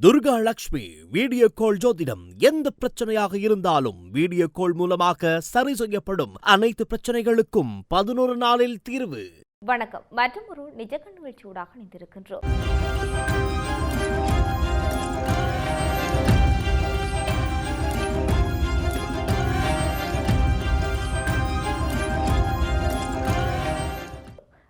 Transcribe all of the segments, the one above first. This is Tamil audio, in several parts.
துர்கா லட்சுமி வீடியோ கால் ஜோதிடம். எந்த பிரச்சனையாக இருந்தாலும் வீடியோ கால் மூலமாக சரி செய்யப்படும். அனைத்து பிரச்சனைகளுக்கும் 11 நாளில் தீர்வு. வணக்கம். மற்றும் ஒரு நிஜகண் நிகழ்ச்சியூடாக இணைந்திருக்கின்றோம்.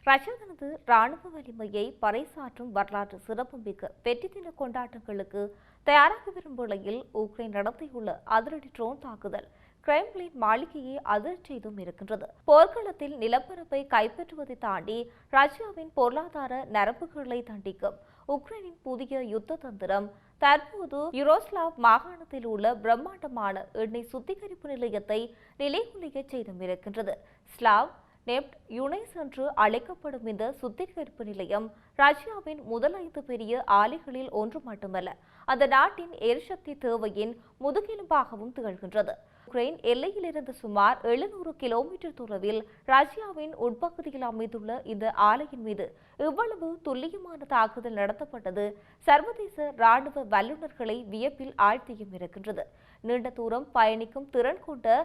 ரஷ்யா தனது ராணுவ வலிமையை பறைசாற்றும் வரலாற்று சிறப்புமிக்க வெற்றி தின கொண்டாட்டங்களுக்கு தயாராகி வரும் வேளையில் உக்ரைன் நடத்தியுள்ள அதிரடி ட்ரோன் தாக்குதல் கிரெம்ளின் மாளிகையை அதிர்ச்சியதும் இருக்கின்றது. போர்க்களத்தில் நிலப்பரப்பை கைப்பற்றுவதை தாண்டி ரஷ்யாவின் பொருளாதார நரம்புகளை தண்டிக்கும் உக்ரைனின் புதிய யுத்த தந்திரம் தற்போது யுரோஸ்லாவ் மாகாணத்தில் உள்ள பிரம்மாண்டமான எண்ணெய் சுத்திகரிப்பு நிலையத்தை நிலைகுலைய செய்தும் இருக்கின்றது. ஸ்லாவ் நெப்ட் யுனைஸ் என்று அழைக்கப்படும் இந்த சுத்திகரிப்பு நிலையம் ரஷ்யாவின் முதல் 5 பெரிய ஆலைகளில் ஒன்று மட்டுமல்ல, அந்த நாட்டின் எரிசக்தி தேவையின் முதுகெலும்பாகவும் திகழ்கின்றது. உக்ரைன் எல்லையிலிருந்து சுமார் 700 கிலோமீட்டர் தொலைவில் ரஷ்யாவின் உட்பகுதியில் அமைந்துள்ள இந்த ஆலையின் மீது இவ்வளவு துல்லியமான தாக்குதல் நடத்தப்பட்டது சர்வதேச ராணுவ வல்லுநர்களை வியப்பில் ஆழ்த்தியும் இருக்கின்றது. நீண்ட தூரம் பயணிக்கும் திறன் கொண்ட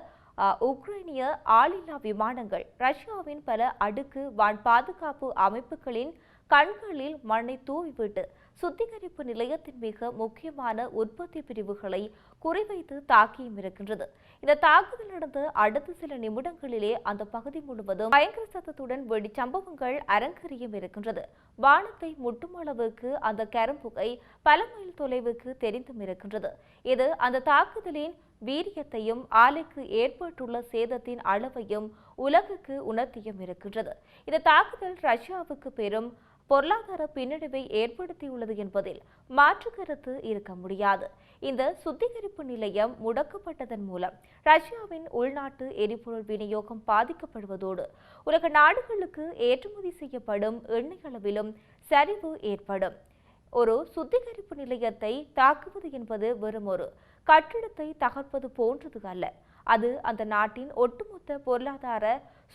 உக்ரைனிய ஆளில்லா விமானங்கள் ரஷ்யாவின் பல அடுக்கு வான் பாதுகாப்பு அமைப்புகளின் கண்களில் மண்ணை தூவிவிட்டு சுத்திகரிப்பு நிலையத்தின் மிக முக்கியமான உற்பத்தி பிரிவுகளை குறிவைத்து தாக்கியும் இருக்கின்றது. இந்த தாக்குதல் நடந்த அடுத்த சில நிமிடங்களிலே அந்த பகுதி முழுவதும் பயங்கர சத்தத்துடன் வெடிச்சம்பவங்கள் அரங்கேறியும் இருக்கின்றது. வானத்தை முட்டும் அளவுக்கு அந்த கரும்புகை பல மைல் தொலைவுக்கு தெரிந்தும் இருக்கின்றது. இது அந்த தாக்குதலின் வீரியத்தையும் ஆலைக்கு ஏற்பட்டுள்ள சேதத்தின் அளவையும் உலகுக்கு உணர்த்தியும் இருக்கின்றது. இந்த தாக்குதல் ரஷ்யாவுக்கு பெரும் பொருளாதார பின்னடைவை ஏற்படுத்தியுள்ளது என்பதில் மாற்று கருத்து இருக்க முடியாது. இந்த சுத்திகரிப்பு நிலையம் முடக்கப்பட்டதன் மூலம் ரஷ்யாவின் உள்நாட்டு எரிபொருள் விநியோகம் பாதிக்கப்படுவதோடு உலக நாடுகளுக்கு ஏற்றுமதி செய்யப்படும் எண்ணெய் அளவிலும் சரிவு ஏற்படும். ஒரு சுத்திகரிப்பு நிலையத்தை தாக்குவது என்பது வெறும் ஒரு கட்டிடத்தை தகர்ப்பது போன்றது அல்ல. அது அந்த நாட்டின் ஒட்டுமொத்த பொருளாதார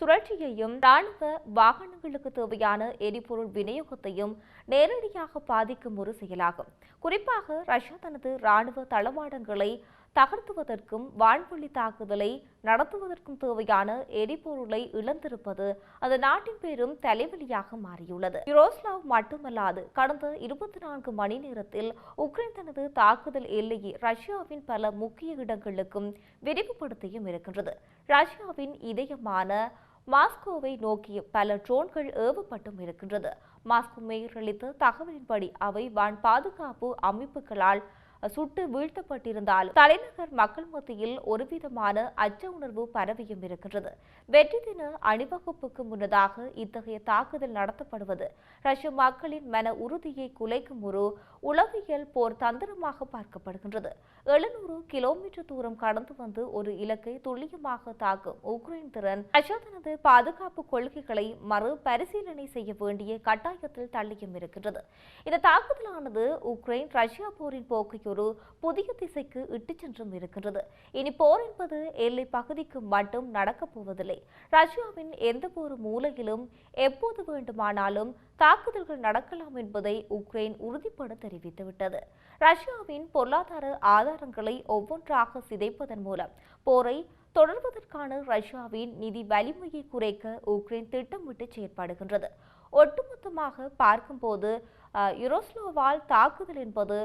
சுழற்சியையும் ராணுவ வாகனங்களுக்கு தேவையான எரிபொருள் விநியோகத்தையும் நேரடியாக பாதிக்கும் ஒரு செயலாகும். குறிப்பாக ரஷ்யா தனது ராணுவ தளவாடங்களை தகர்த்துவதற்கும் வான்வெளி தாக்குதலை நடத்துவதற்கும் தேவையான எரிபொருளை இழந்திருப்பது அந்த நாட்டின் பெரும் தலைவலியாக மாறியுள்ளது. யுரோஸ்லாவ் மட்டுமல்லாது கடந்த 24 மணி நேரத்தில் உக்ரைன் தனது தாக்குதல் எல்லையை ரஷ்யாவின் பல முக்கிய இடங்களுக்கும் விரிவுபடுத்தியும் இருக்கின்றது. ரஷ்யாவின் இதயமான மாஸ்கோவை நோக்கிய பல ட்ரோன்கள் ஏவப்பட்டும் இருக்கின்றது. மாஸ்கோ மேயர் அளித்த தகவலின்படி அவை வான் பாதுகாப்பு அமைப்புகளால் சுட்டு வீழ்த்தப்பட்டிருந்தாலும் தலைநகர் மக்கள் மத்தியில் ஒருவிதமான அச்ச உணர்வு பரவியும் இருக்கின்றது. வெற்றி தின அணிவகுப்புக்கு முன்னதாக இத்தகைய தாக்குதல் நடத்தப்படுவது ரஷ்ய மக்களின் மன உறுதியை குலைக்கும் ஒரு உளவியல் போர் தந்திரமாக பார்க்கப்படுகின்றது. 700 கிலோமீட்டர் தூரம் கடந்து வந்து ஒரு இலக்கை துல்லியமாக தாக்கும் உக்ரைன் திறன் ரஷ்யா தனது பாதுகாப்பு கொள்கைகளை மறு பரிசீலனை செய்ய வேண்டிய கட்டாயத்தில் தள்ளியும் இருக்கின்றது. இந்த தாக்குதலானது உக்ரைன் ரஷ்யா போரின் போக்கை ஒரு புதிய திசைக்கு இட்டு சென்றும் இருக்கின்றது. இனி போர் என்பது எல்லை பகுதிக்கு மட்டும் நடக்கப் போவதில்லை. ரஷ்யாவின் எந்த ஒரு மூலையிலும் எப்போது வேண்டுமானாலும் தாக்குதல்கள் நடக்கலாம் என்பதை உக்ரைன் உறுதிப்பட தெரிவித்துவிட்டது. ரஷ்யாவின் பொருளாதார ஆதாரங்களை ஒவ்வொன்றாக சிதைப்பதன் மூலம் போரை தொடர்வதற்கான ரஷ்யாவின் நிதி வலிமையை குறைக்க உக்ரைன் திட்டமிட்டு செயற்படுகின்றது. ஒட்டுமொத்தமாக பார்க்கும்போது யுரோஸ்லாவால் தாக்குதல் என்பது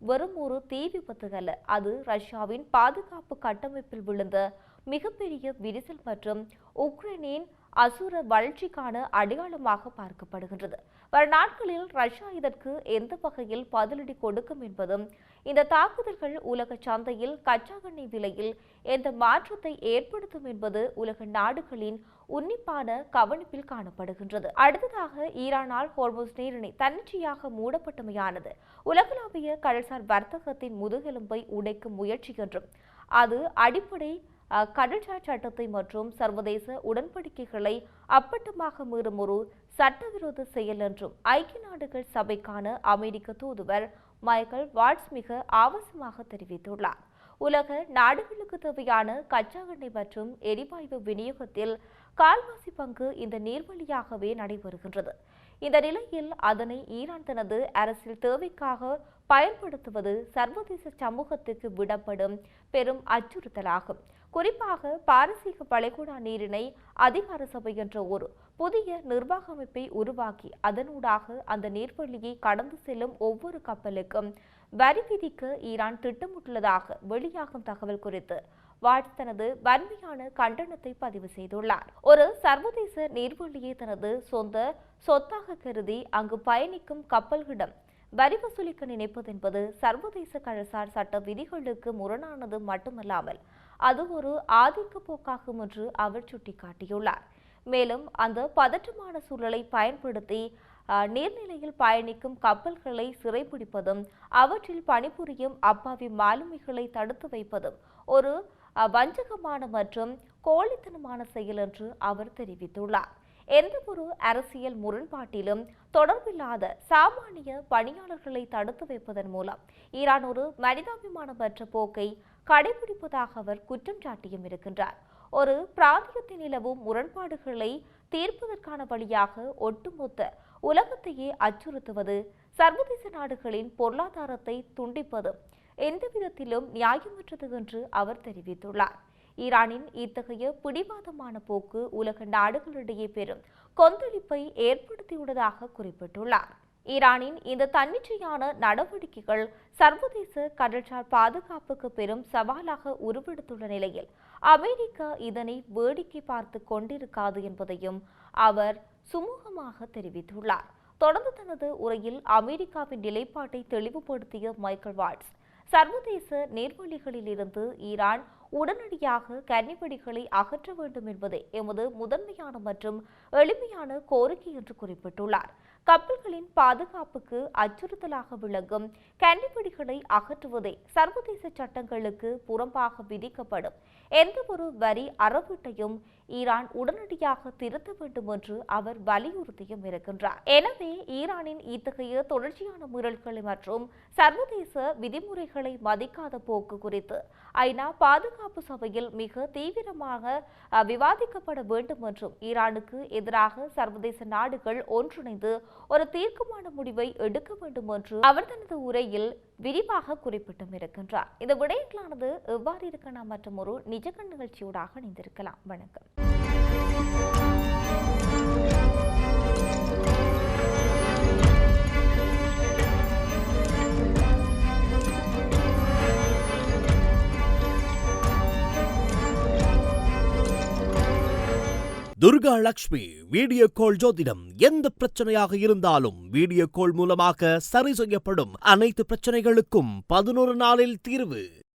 வெறும் ஒரு தீ விபத்து அல்ல. அது ரஷ்யாவின் பாதுகாப்பு கட்டமைப்பில் விழுந்த மிகப்பெரிய விரிசல் மற்றும் உக்ரைனின் அசுர வளர்ச்சிக்கான அடையாளமாக பார்க்கப்படுகின்றது. வரும் நாட்களில் ரஷ்யா இதற்கு எந்த வகையில் பதிலடி கொடுக்கும் என்பதும் இந்த தாக்குதல்கள் உலக சந்தையில் கச்சா எண்ணெய் விலையில் எந்த மாற்றத்தை ஏற்படுத்தும் என்பது உலக நாடுகளின் உன்னிப்பான கவனிப்பில் காணப்படுகின்றது. அடுத்ததாக ஈரானால் ஹோர்முஸ் நீரிணை தன்னிச்சையாக மூடப்பட்டமையானது உலகளாவிய கடல்சார் வர்த்தகத்தின் முதுகெலும்பை உடைக்கும் முயற்சி என்றும் அது அடிப்படை கடல்சார் சட்டத்தை மற்றும் சர்வதேச உடன்படிக்கைகளை அப்பட்டமாக மீறும் ஒரு சட்டவிரோத செயல் என்றும் ஐக்கிய நாடுகள் சபைக்கான அமெரிக்க தூதுவர் மைக்கேல் வாட்ஸ் மிக அவசியமாக தெரிவித்துள்ளார். உலக நாடுகளுக்கு தேவையான கச்சா எண்ணெய் மற்றும் எரிவாயு விநியோகத்தில் கால்வாசி பங்கு இந்த நீர்வழியாகவே நடைபெறுகின்றது. இந்த நிலையில் அதனை ஈரான் தனது அரசியல் தேவைக்காக பயன்படுத்துவது சர்வதேச சமூகத்துக்கு விடப்படும் பெரும் அச்சுறுத்தலாகும். குறிப்பாக பாரசீக வளைகுடா நீரிணை அதிகார சபை என்ற ஒரு புதிய நிர்வாக அமைப்பை உருவாக்கி அதனூடாக அந்த நீர்வழியை கடந்து செல்லும் ஒவ்வொரு கப்பலுக்கும் வரி விதிக்க ஈரான் திட்டமிட்டுள்ளதாக வெளியாகும் தகவல் குறித்து வாட்ஸ் தனது வன்மையான கண்டனத்தை பதிவு செய்துள்ளார். ஒரு சர்வதேச நீர்வழியை தனது சொத்தாக கருதி அங்கு பயணிக்கும் கப்பல்களிடம் வரி வசூலிக்க நினைப்பது என்பது சர்வதேச கடல்சார் சட்ட விதிகளுக்கு முரணானது மட்டுமல்லாமல் அது ஒரு ஆதிக்க போக்காகும் என்று அவர் சுட்டிக்காட்டியுள்ளார். மேலும் அந்த பதற்றமான சூழலை பயன்படுத்தி நீர்நிலையில் பயணிக்கும் கப்பல்களை சிறைப்பிடிப்பதும் அவற்றில் பணிபுரியும் அப்பாவி மாலுமிகளை தடுத்து வைப்பதும் ஒரு வஞ்சகமான மற்றும் கோழைத்தனமான செயல் என்று அவர் தெரிவித்துள்ளார். எந்தவொரு அரசியல் முரண்பாட்டிலும் தொடர்பில்லாத சாமானிய பணியாளர்களை தடுத்து வைப்பதன் மூலம் ஈரான் ஒரு மனிதாபிமானமற்ற போக்கை கடைபிடிப்பதாக அவர் குற்றம் சாட்டியும் இருக்கின்றார். ஒரு பிராந்தியத்தில் நிலவும் முரண்பாடுகளை தீர்ப்பதற்கான வழியாக ஒட்டுமொத்த உலகத்தையே அச்சுறுத்துவது, சர்வதேச நாடுகளின் பொருளாதாரத்தை துண்டிப்பது எந்தவிதத்திலும் நியாயமற்றது என்று அவர் தெரிவித்துள்ளார். ஈரானின் இத்தகைய பிடிவாதமான போக்கு உலக நாடுகளிடையே பெரும் கொந்தளிப்பை ஏற்படுத்தியுள்ளதாக குறிப்பிட்டுள்ளார். ஈரானின் இந்த தன்னிச்சையான நடவடிக்கைகள் சர்வதேச கடல்சார் பாதுகாப்புக்கு பெரும் சவாலாக உருவெடுத்துள்ள நிலையில் அமெரிக்கா இதனை வேடிக்கை பார்த்து கொண்டிருக்காது என்பதையும் அவர் சுமூகமாக தெரிவித்துள்ளார். தொடர்ந்து தனது உரையில் அமெரிக்காவின் நிலைப்பாட்டை தெளிவுபடுத்திய மைக்கேல் வாட்ஸ், சர்வதேச நீர்வழிகளில் இருந்து ஈரான் உடனடியாக கன்னிவெடிகளை அகற்ற வேண்டும் என்பதே எமது முதன்மையான மற்றும் எளிமையான கோரிக்கை என்று குறிப்பிட்டுள்ளார். கப்பல்களின் பாதுகாப்புக்கு அச்சுறுத்தலாக விளங்கும் கன்னிவெடிகளை அகற்றுவதே சர்வதேச சட்டங்களுக்கு புறம்பாக விதிக்கப்படும் எந்தவொரு வரி அறவீட்டையும் ஈரான் உடனடியாக திருத்த வேண்டும் என்று அவர் வலியுறுத்தியும் இருக்கின்றார். எனவே ஈரானின் இத்தகைய தொடர்ச்சியான மீறல்களை மற்றும் சர்வதேச விதிமுறைகளை மதிக்காத போக்கு குறித்து ஐநா பாதுகாப்பு சபையில் மிக தீவிரமாக விவாதிக்கப்பட வேண்டும் என்றும் ஈரானுக்கு எதிராக சர்வதேச நாடுகள் ஒன்றிணைந்து ஒரு தீர்க்கமான முடிவை எடுக்க வேண்டும் என்று அவர் தனது உரையில் விரிவாக குறிப்பிட்டும் இருக்கின்றார். இந்த விடயங்களானது எவ்வாறு இருக்க நாம் மற்றும் ஒரு நிஜகண் நிகழ்ச்சியோடாக இணைந்திருக்கலாம். வணக்கம். துர்கா லட்சுமி வீடியோ கால் ஜோதிடம். எந்த பிரச்சனையாக இருந்தாலும் வீடியோ கால் மூலமாக சரி செய்யப்படும். அனைத்து பிரச்சனைகளுக்கும் 11 நாளில் தீர்வு.